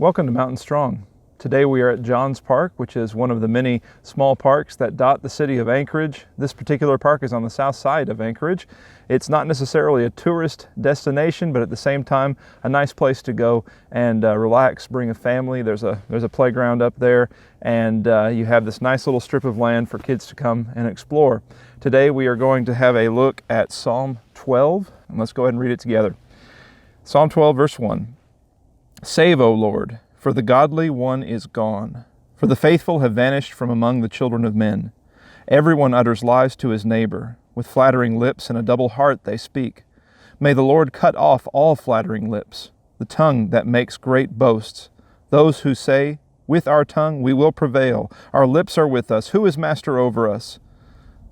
Welcome to Mountain Strong. Today we are at Johns Park, which is one of the many small parks that dot the city of Anchorage. This particular park is on the south side of Anchorage. It's not necessarily a tourist destination, but at the same time, a nice place to go and relax, bring a family. There's a playground up there, and you have this nice little strip of land for kids to come and explore. Today we are going to have a look at Psalm 12, and let's go ahead and read it together. Psalm 12, verse 1. Save, O Lord, for the godly one is gone, for the faithful have vanished from among the children of men. Everyone utters lies to his neighbor. With flattering lips and a double heart they speak. May the Lord cut off all flattering lips, the tongue that makes great boasts. Those who say, with our tongue we will prevail, our lips are with us, who is master over us?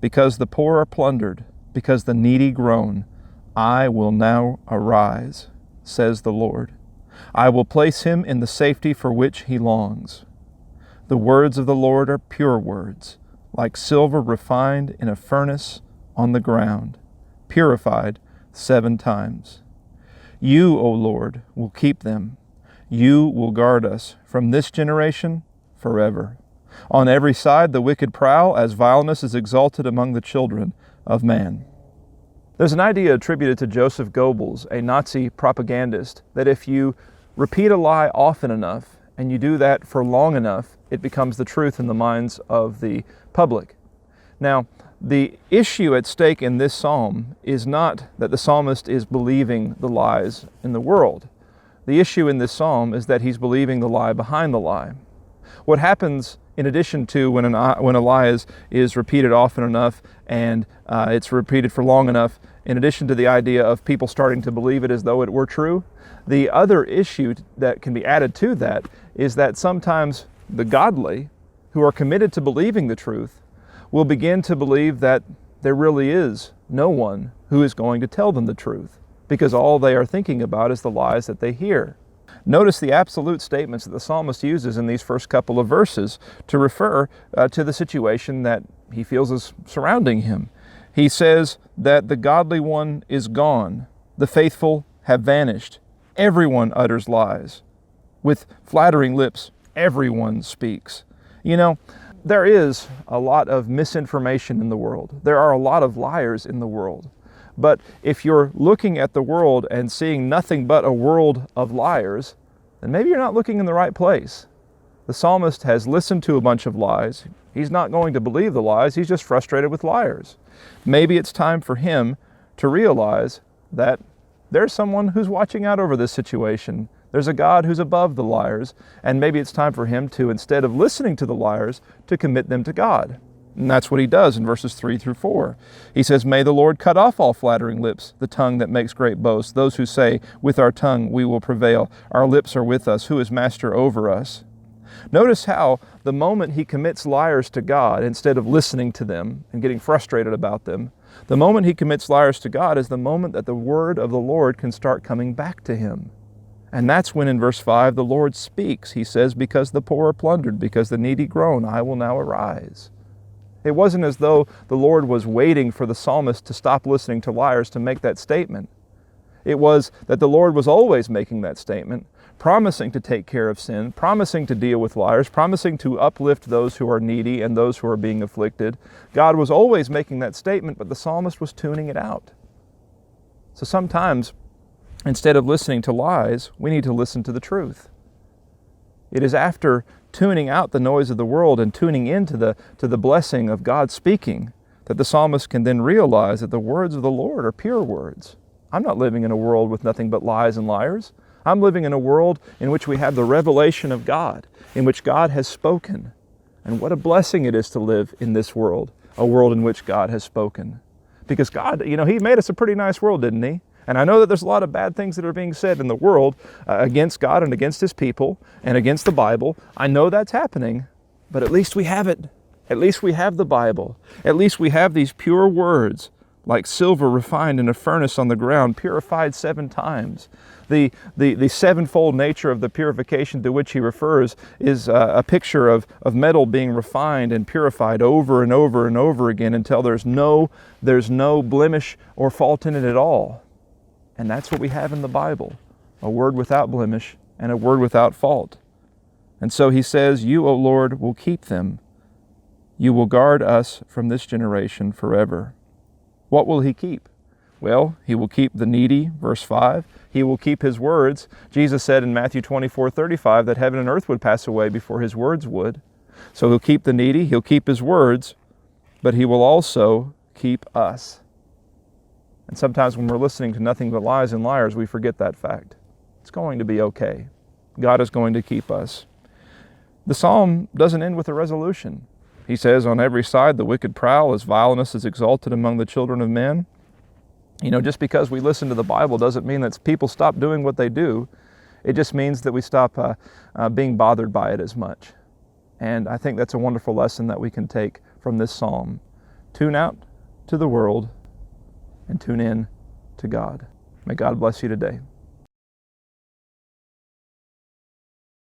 Because the poor are plundered, because the needy groan, I will now arise, says the Lord. I will place him in the safety for which he longs. The words of the Lord are pure words, like silver refined in a furnace on the ground, purified 7 times. You, O Lord, will keep them. You will guard us from this generation forever. On every side the wicked prowl, as vileness is exalted among the children of man. There's an idea attributed to Joseph Goebbels, a Nazi propagandist, that if you repeat a lie often enough and you do that for long enough, it becomes the truth in the minds of the public. Now, the issue at stake in this psalm is not that the psalmist is believing the lies in the world. The issue in this psalm is that he's believing the lie behind the lie. What happens in addition to when a lie is repeated often enough and it's repeated for long enough, in addition to the idea of people starting to believe it as though it were true, the other issue that can be added to that is that sometimes the godly, who are committed to believing the truth, will begin to believe that there really is no one who is going to tell them the truth, because all they are thinking about is the lies that they hear. Notice the absolute statements that the psalmist uses in these first couple of verses to refer to the situation that he feels is surrounding him. He says that the godly one is gone, the faithful have vanished, everyone utters lies. With flattering lips, everyone speaks. You know, there is a lot of misinformation in the world. There are a lot of liars in the world. But if you're looking at the world and seeing nothing but a world of liars, then maybe you're not looking in the right place. The psalmist has listened to a bunch of lies. He's not going to believe the lies. He's just frustrated with liars. Maybe it's time for him to realize that there's someone who's watching out over this situation. There's a God who's above the liars, and maybe it's time for him to, instead of listening to the liars, to commit them to God. And that's what he does in verses 3 through 4. He says, May the Lord cut off all flattering lips, the tongue that makes great boasts, those who say, with our tongue we will prevail, our lips are with us, who is master over us? Notice how the moment he commits liars to God, instead of listening to them and getting frustrated about them, the moment he commits liars to God is the moment that the word of the Lord can start coming back to him. And that's when in verse 5 the Lord speaks. He says, because the poor are plundered, because the needy groan, I will now arise. It wasn't as though the Lord was waiting for the psalmist to stop listening to liars to make that statement. It was that the Lord was always making that statement, promising to take care of sin, promising to deal with liars, promising to uplift those who are needy and those who are being afflicted. God was always making that statement, but the psalmist was tuning it out. So sometimes, instead of listening to lies, we need to listen to the truth. It is after tuning out the noise of the world and tuning into the blessing of God speaking that the psalmist can then realize that the words of the Lord are pure words. I'm not living in a world with nothing but lies and liars. I'm living in a world in which we have the revelation of God, in which God has spoken. And what a blessing it is to live in this world, a world in which God has spoken. Because God, He made us a pretty nice world, didn't He? And I know that there's a lot of bad things that are being said in the world against God and against His people and against the Bible. I know that's happening, but at least we have it. At least we have the Bible. At least we have these pure words, like silver refined in a furnace on the ground, purified 7 times. The sevenfold nature of the purification to which he refers is a picture of metal being refined and purified over and over and over again until there's no blemish or fault in it at all. And that's what we have in the Bible, a word without blemish and a word without fault. And so he says, you, O Lord, will keep them. You will guard us from this generation forever. What will he keep? Well, he will keep the needy, verse 5. He will keep his words. Jesus said in Matthew 24:35 that heaven and earth would pass away before his words would. So he'll keep the needy, he'll keep his words, but he will also keep us. And sometimes when we're listening to nothing but lies and liars, we forget that fact. It's going to be okay. God is going to keep us. The psalm doesn't end with a resolution. He says, on every side the wicked prowl, as vileness is exalted among the children of men. You know, just because we listen to the Bible doesn't mean that people stop doing what they do. It just means that we stop being bothered by it as much. And I think that's a wonderful lesson that we can take from this psalm. Tune out to the world and tune in to God. May God bless you today.